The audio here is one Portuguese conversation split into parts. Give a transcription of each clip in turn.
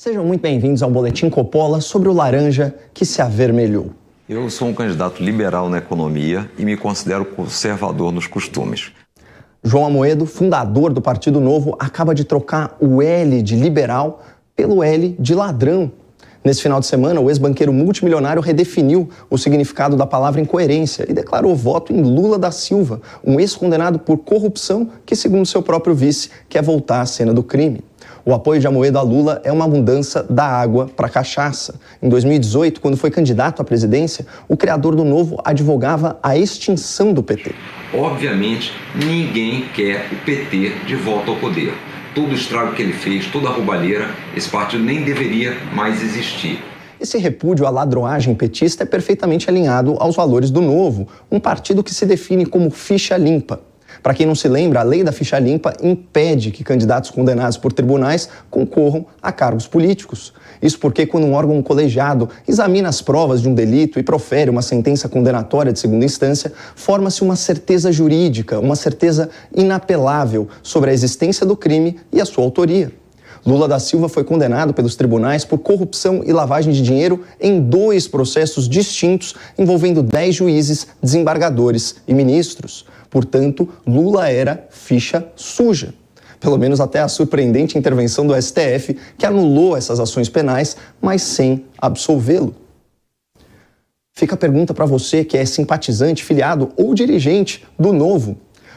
Sejam muito bem-vindos ao Boletim Coppola sobre o laranja que se avermelhou. Eu sou um candidato liberal na economia e me considero conservador nos costumes. João Amoedo, fundador do Partido Novo, acaba de trocar o L de liberal pelo L de ladrão. Nesse final de semana, o ex-banqueiro multimilionário redefiniu o significado da palavra incoerência e declarou voto em Lula da Silva, um ex-condenado por corrupção que, segundo seu próprio vice, quer voltar à cena do crime. O apoio de Amoedo a Lula é uma mudança da água para a cachaça. Em 2018, quando foi candidato à presidência, o criador do Novo advogava a extinção do PT. Obviamente, ninguém quer o PT de volta ao poder. Todo o estrago que ele fez, toda a roubalheira, esse partido nem deveria mais existir. Esse repúdio à ladroagem petista é perfeitamente alinhado aos valores do Novo, um partido que se define como ficha limpa. Para quem não se lembra, a lei da ficha limpa impede que candidatos condenados por tribunais concorram a cargos políticos. Isso porque quando um órgão colegiado examina as provas de um delito e profere uma sentença condenatória de segunda instância, forma-se uma certeza jurídica, uma certeza inapelável sobre a existência do crime e a sua autoria. Lula da Silva foi condenado pelos tribunais por corrupção e lavagem de dinheiro em 2 processos distintos envolvendo 10 juízes, desembargadores e ministros. Portanto, Lula era ficha suja. Pelo menos até a surpreendente intervenção do STF, que anulou essas ações penais, mas sem absolvê-lo. Fica a pergunta para você que é simpatizante, filiado ou dirigente do Novo.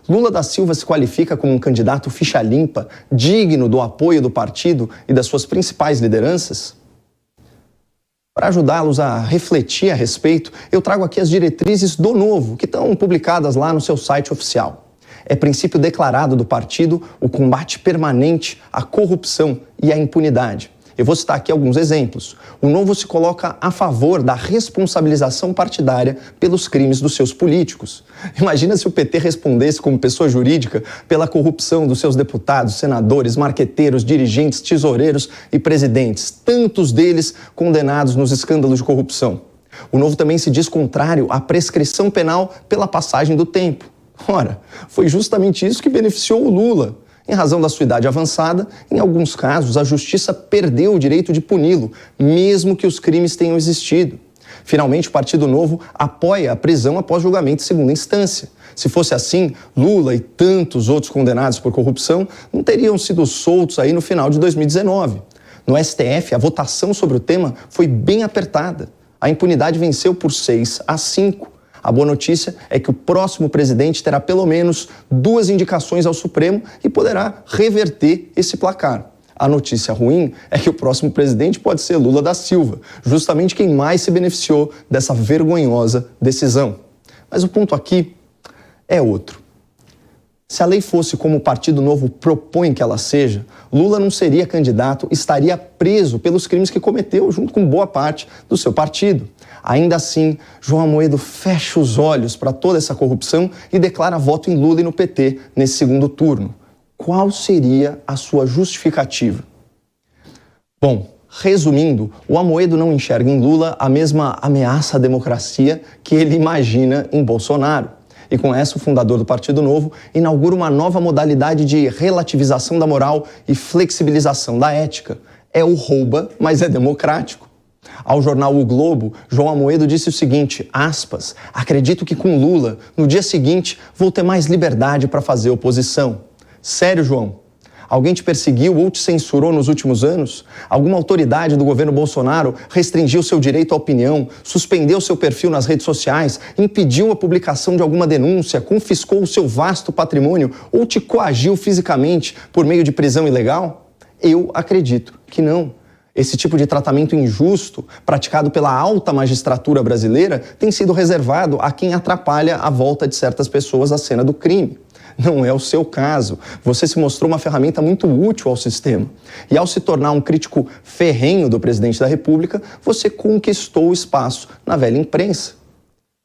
Lula da Silva se qualifica como um candidato ficha limpa, digno do apoio do partido e das suas principais lideranças? Para ajudá-los a refletir a respeito, eu trago aqui as diretrizes do Novo, que estão publicadas lá no seu site oficial. É princípio declarado do partido o combate permanente à corrupção e à impunidade. Eu vou citar aqui alguns exemplos. O Novo se coloca a favor da responsabilização partidária pelos crimes dos seus políticos. Imagina se o PT respondesse como pessoa jurídica pela corrupção dos seus deputados, senadores, marqueteiros, dirigentes, tesoureiros e presidentes, tantos deles condenados nos escândalos de corrupção. O Novo também se diz contrário à prescrição penal pela passagem do tempo. Ora, foi justamente isso que beneficiou o Lula. Em razão da sua idade avançada, em alguns casos, a justiça perdeu o direito de puni-lo, mesmo que os crimes tenham existido. Finalmente, o Partido Novo apoia a prisão após julgamento em segunda instância. Se fosse assim, Lula e tantos outros condenados por corrupção não teriam sido soltos aí no final de 2019. No STF, a votação sobre o tema foi bem apertada. A impunidade venceu por 6-5. A boa notícia é que o próximo presidente terá pelo menos 2 indicações ao Supremo e poderá reverter esse placar. A notícia ruim é que o próximo presidente pode ser Lula da Silva, justamente quem mais se beneficiou dessa vergonhosa decisão. Mas o ponto aqui é outro. Se a lei fosse como o Partido Novo propõe que ela seja, Lula não seria candidato, estaria preso pelos crimes que cometeu, junto com boa parte do seu partido. Ainda assim, João Amoedo fecha os olhos para toda essa corrupção e declara voto em Lula e no PT nesse segundo turno. Qual seria a sua justificativa? Bom, resumindo, o Amoedo não enxerga em Lula a mesma ameaça à democracia que ele imagina em Bolsonaro. E com essa, o fundador do Partido Novo inaugura uma nova modalidade de relativização da moral e flexibilização da ética. É o rouba, mas é democrático. Ao jornal O Globo, João Amoedo disse o seguinte, aspas, acredito que com Lula, no dia seguinte, vou ter mais liberdade para fazer oposição. Sério, João? Alguém te perseguiu ou te censurou nos últimos anos? Alguma autoridade do governo Bolsonaro restringiu seu direito à opinião, suspendeu seu perfil nas redes sociais, impediu a publicação de alguma denúncia, confiscou o seu vasto patrimônio ou te coagiu fisicamente por meio de prisão ilegal? Eu acredito que não. Esse tipo de tratamento injusto, praticado pela alta magistratura brasileira, tem sido reservado a quem atrapalha a volta de certas pessoas à cena do crime. Não é o seu caso. Você se mostrou uma ferramenta muito útil ao sistema. E ao se tornar um crítico ferrenho do presidente da República, você conquistou o espaço na velha imprensa.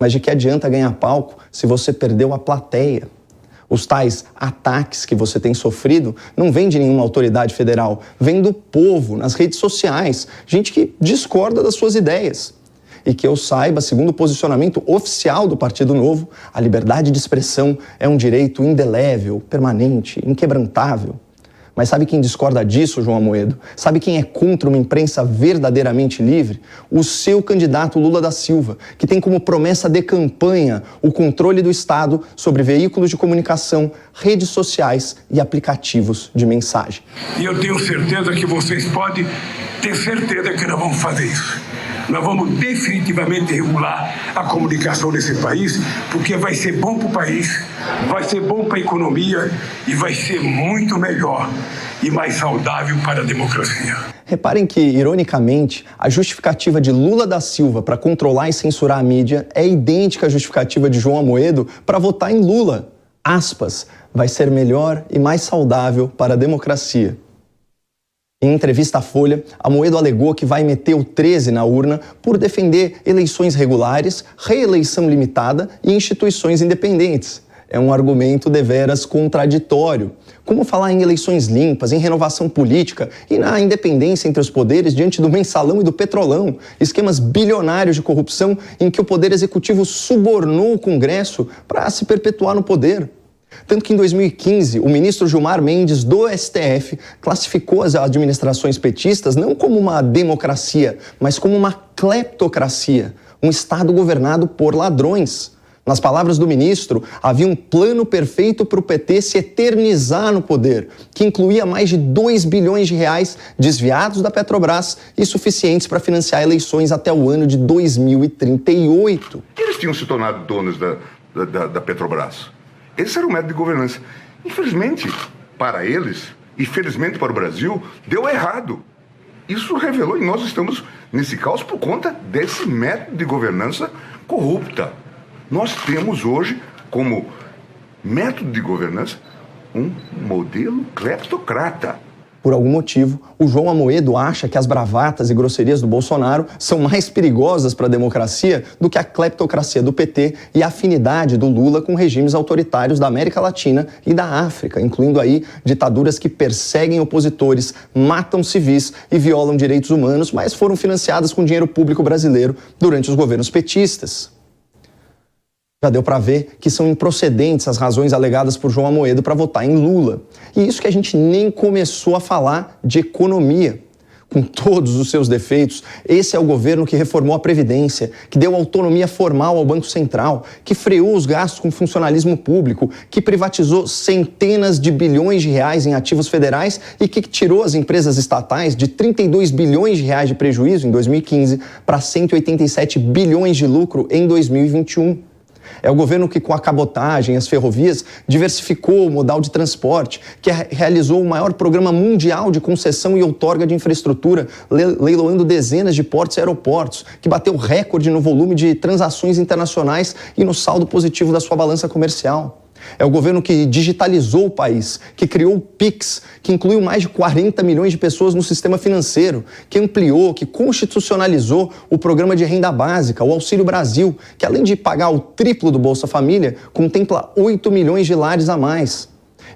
Mas de que adianta ganhar palco se você perdeu a plateia? Os tais ataques que você tem sofrido não vêm de nenhuma autoridade federal, vêm do povo, nas redes sociais, gente que discorda das suas ideias. E que eu saiba, segundo o posicionamento oficial do Partido Novo, a liberdade de expressão é um direito indelével, permanente, inquebrantável. Mas sabe quem discorda disso, João Amoedo? Sabe quem é contra uma imprensa verdadeiramente livre? O seu candidato Lula da Silva, que tem como promessa de campanha o controle do Estado sobre veículos de comunicação, redes sociais e aplicativos de mensagem. E eu tenho certeza que vocês podem ter certeza que nós vamos fazer isso. Nós vamos definitivamente regular a comunicação desse país, porque vai ser bom para o país, vai ser bom para a economia e vai ser muito melhor e mais saudável para a democracia. Reparem que, ironicamente, a justificativa de Lula da Silva para controlar e censurar a mídia é idêntica à justificativa de João Amoedo para votar em Lula. Aspas, vai ser melhor e mais saudável para a democracia. Em entrevista à Folha, Amoedo alegou que vai meter o 13 na urna por defender eleições regulares, reeleição limitada e instituições independentes. É um argumento deveras contraditório. Como falar em eleições limpas, em renovação política e na independência entre os poderes diante do mensalão e do petrolão, esquemas bilionários de corrupção em que o poder executivo subornou o Congresso para se perpetuar no poder? Tanto que em 2015, o ministro Gilmar Mendes, do STF, classificou as administrações petistas não como uma democracia, mas como uma cleptocracia, um Estado governado por ladrões. Nas palavras do ministro, havia um plano perfeito para o PT se eternizar no poder, que incluía mais de 2 bilhões de reais desviados da Petrobras e suficientes para financiar eleições até o ano de 2038. Eles tinham se tornado donos da Petrobras. Esse era o método de governança. Infelizmente, para eles, e felizmente para o Brasil, deu errado. Isso revelou, e nós estamos nesse caos por conta desse método de governança corrupta. Nós temos hoje, como método de governança, um modelo cleptocrata. Por algum motivo, o João Amoedo acha que as bravatas e grosserias do Bolsonaro são mais perigosas para a democracia do que a cleptocracia do PT e a afinidade do Lula com regimes autoritários da América Latina e da África, incluindo aí ditaduras que perseguem opositores, matam civis e violam direitos humanos, mas foram financiadas com dinheiro público brasileiro durante os governos petistas. Já deu para ver que são improcedentes as razões alegadas por João Amoedo para votar em Lula. E isso que a gente nem começou a falar de economia. Com todos os seus defeitos, esse é o governo que reformou a Previdência, que deu autonomia formal ao Banco Central, que freou os gastos com funcionalismo público, que privatizou centenas de bilhões de reais em ativos federais e que tirou as empresas estatais de 32 bilhões de reais de prejuízo em 2015 para 187 bilhões de lucro em 2021. É o governo que, com a cabotagem, as ferrovias, diversificou o modal de transporte, que realizou o maior programa mundial de concessão e outorga de infraestrutura, leiloando dezenas de portos e aeroportos, que bateu recorde no volume de transações internacionais e no saldo positivo da sua balança comercial. É o governo que digitalizou o país, que criou o PIX, que incluiu mais de 40 milhões de pessoas no sistema financeiro, que ampliou, que constitucionalizou o programa de renda básica, o Auxílio Brasil, que além de pagar o triplo do Bolsa Família, contempla 8 milhões de lares a mais.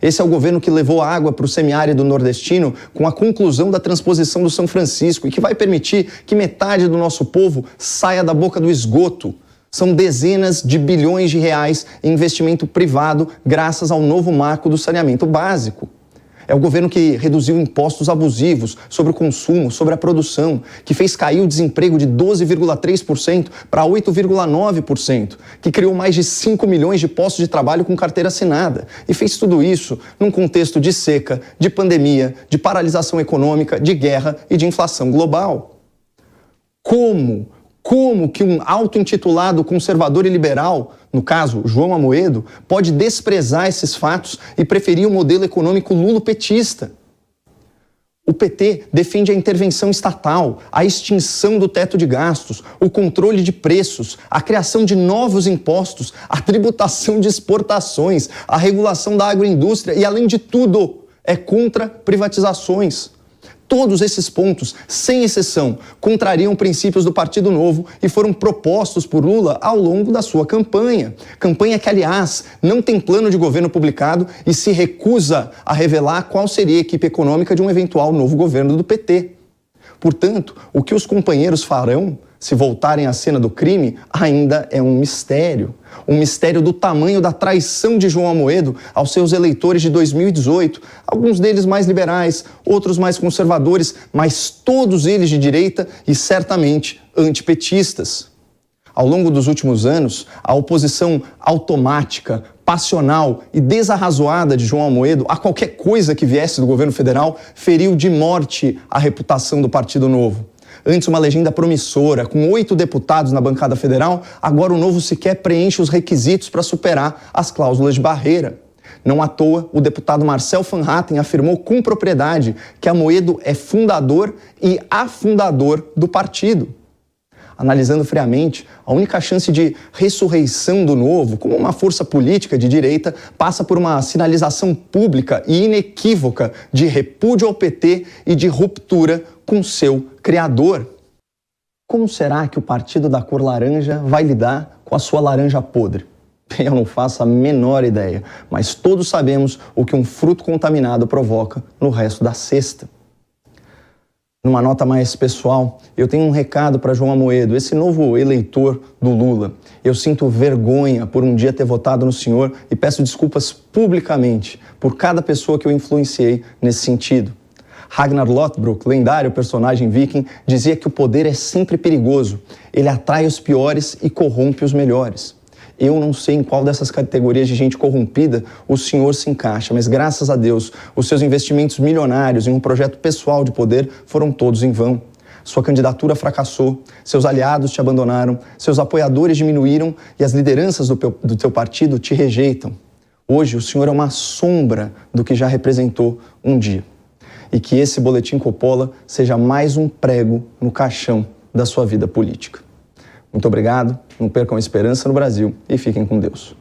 Esse é o governo que levou água para o semiárido nordestino com a conclusão da transposição do São Francisco e que vai permitir que metade do nosso povo saia da boca do esgoto. São dezenas de bilhões de reais em investimento privado graças ao novo marco do saneamento básico. É o governo que reduziu impostos abusivos sobre o consumo, sobre a produção, que fez cair o desemprego de 12,3% para 8,9%, que criou mais de 5 milhões de postos de trabalho com carteira assinada e fez tudo isso num contexto de seca, de pandemia, de paralisação econômica, de guerra e de inflação global. Como que um auto-intitulado conservador e liberal, no caso, João Amoedo, pode desprezar esses fatos e preferir o modelo econômico lulopetista? O PT defende a intervenção estatal, a extinção do teto de gastos, o controle de preços, a criação de novos impostos, a tributação de exportações, a regulação da agroindústria e, além de tudo, é contra privatizações. Todos esses pontos, sem exceção, contrariam princípios do Partido Novo e foram propostos por Lula ao longo da sua campanha. Campanha que, aliás, não tem plano de governo publicado e se recusa a revelar qual seria a equipe econômica de um eventual novo governo do PT. Portanto, o que os companheiros farão se voltarem à cena do crime, ainda é um mistério. Um mistério do tamanho da traição de João Amoedo aos seus eleitores de 2018. Alguns deles mais liberais, outros mais conservadores, mas todos eles de direita e certamente antipetistas. Ao longo dos últimos anos, a oposição automática, passional e desarrazoada de João Amoedo a qualquer coisa que viesse do governo federal feriu de morte a reputação do Partido Novo. Antes uma legenda promissora, com 8 deputados na bancada federal, agora o Novo sequer preenche os requisitos para superar as cláusulas de barreira. Não à toa, o deputado Marcel Van Hatten afirmou com propriedade que Amoedo é fundador e afundador do partido. Analisando friamente, a única chance de ressurreição do Novo, como uma força política de direita, passa por uma sinalização pública e inequívoca de repúdio ao PT e de ruptura com seu criador. Como será que o partido da cor laranja vai lidar com a sua laranja podre? Eu não faço a menor ideia, mas todos sabemos o que um fruto contaminado provoca no resto da cesta. Numa nota mais pessoal, eu tenho um recado para João Amoedo, esse novo eleitor do Lula. Eu sinto vergonha por um dia ter votado no senhor e peço desculpas publicamente por cada pessoa que eu influenciei nesse sentido. Ragnar Lothbrok, lendário personagem viking, dizia que o poder é sempre perigoso. Ele atrai os piores e corrompe os melhores. Eu não sei em qual dessas categorias de gente corrompida o senhor se encaixa, mas graças a Deus, os seus investimentos milionários em um projeto pessoal de poder foram todos em vão. Sua candidatura fracassou, seus aliados te abandonaram, seus apoiadores diminuíram e as lideranças do teu partido te rejeitam. Hoje o senhor é uma sombra do que já representou um dia. E que esse boletim Coppola seja mais um prego no caixão da sua vida política. Muito obrigado, não percam a esperança no Brasil e fiquem com Deus.